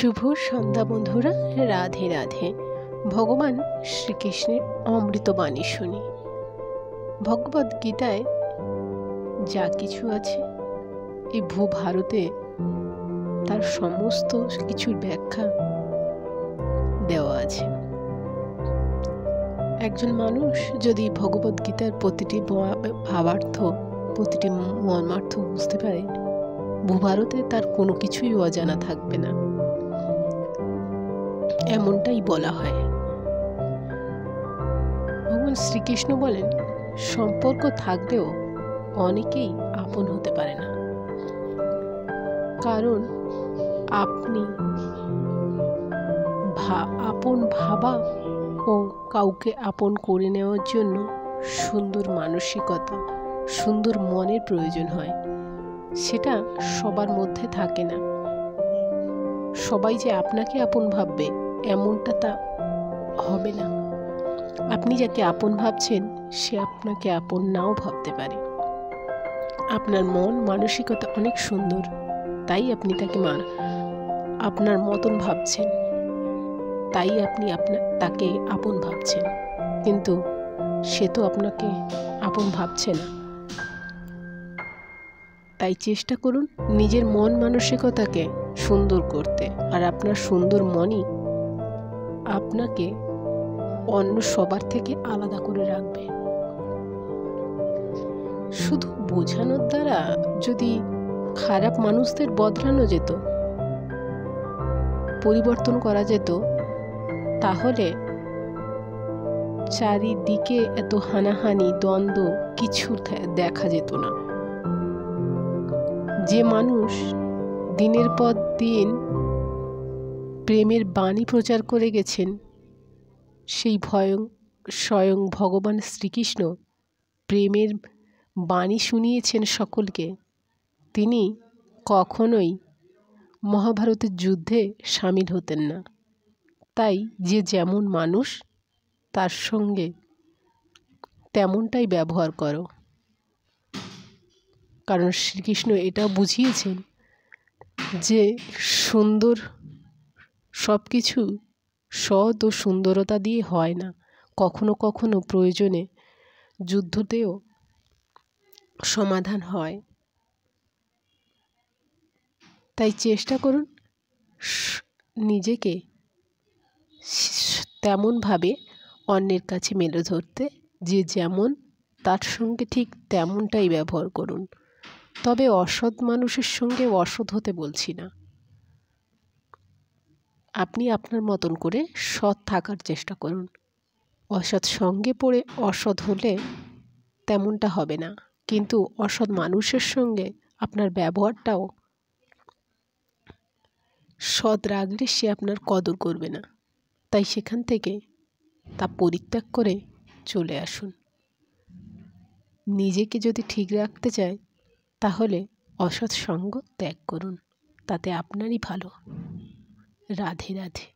শুভ সন্ধ্যা বন্ধুরা, রাধে রাধে। ভগবান শ্রীকৃষ্ণের অমৃত বাণী শুনি। ভগবদ্ গীতায় যা কিছু আছে এই ভূভারতে তার সমস্ত কিছুর ব্যাখ্যা দেওয়া আছে। একজন মানুষ যদি ভগবদ্ গীতার প্রতিটি ভাবার্থ, প্রতিটি মর্মার্থ বুঝতে পারে, ভূভারতে তার কোনো কিছুই অজানা থাকবে না, এমনটাই বলা হয়। ভগবান শ্রীকৃষ্ণ বলেন, সম্পর্ক থাকলেও অনেকেই আপন হতে পারে না, কারণ আপনি আপন ভাবা ও কাউকে আপন করে নেওয়ার জন্য সুন্দর মানসিকতা, সুন্দর মনের প্রয়োজন হয়। সেটা সবার মধ্যে থাকে না। সবাই যে আপনাকে আপন ভাববে এমনটা তা হবে না। আপনি যাকে আপন ভাবছেন সে আপনাকে আপন নাও ভাবতে পারে। আপনার মন মানসিকতা অনেক সুন্দর, তাই আপনি তাকে আপনার মতন ভাবছেন, তাই আপনি তাকে আপন ভাবছেন, কিন্তু সে তো আপনাকে আপন ভাবছে না। তাই চেষ্টা করুন নিজের মন মানসিকতাকে সুন্দর করতে, আর আপনার সুন্দর মনই আপনাকে অন্য সবার থেকে আলাদা করে রাখবে। শুধু বোঝানোর দ্বারা যদি খারাপ মানুষদের বদলানো যেত, পরিবর্তন করা যেত, তাহলে চারিদিকে এত হানাহানি, দ্বন্দ্ব কিছু দেখা যেত না। যে মানুষ দিনের পর দিন প্রেমের বাণী প্রচার করে গেছেন, সেই স্বয়ং ভগবান শ্রীকৃষ্ণ প্রেমের বাণী শুনিয়েছেন সকলকে। তিনি কখনোই মহাভারতের যুদ্ধে সামিল হতেন না। তাই যে যেমন মানুষ তার সঙ্গে তেমনটাই ব্যবহার করো, কারণ শ্রীকৃষ্ণ এটাও বুঝিয়েছেন যে সুন্দর সব কিছু সৎ ও সুন্দরতা দিয়ে হয় না। কখনো কখনো প্রয়োজনে যুদ্ধতেও সমাধান হয়। তাই চেষ্টা করুন নিজেকে তেমনভাবে অন্যের কাছে মেলে ধরতে, যে যেমন তার সঙ্গে ঠিক তেমনটাই ব্যবহার করুন। তবে অসৎ মানুষের সঙ্গে অসৎ হতে বলছি না। আপনি আপনার মতন করে সৎ থাকার চেষ্টা করুন। অসৎ সঙ্গে পড়ে অসৎ হলে তেমনটা হবে না, কিন্তু অসৎ মানুষের সঙ্গে আপনার ব্যবহারটাও সৎ রাখলে সে আপনার কদর করবে না। তাই সেখান থেকে তা পরিত্যাগ করে চলে আসুন। নিজেকে যদি ঠিক রাখতে চায় তাহলে অসৎ সঙ্গ ত্যাগ করুন, তাতে আপনারই ভালো। রাধে রাধে।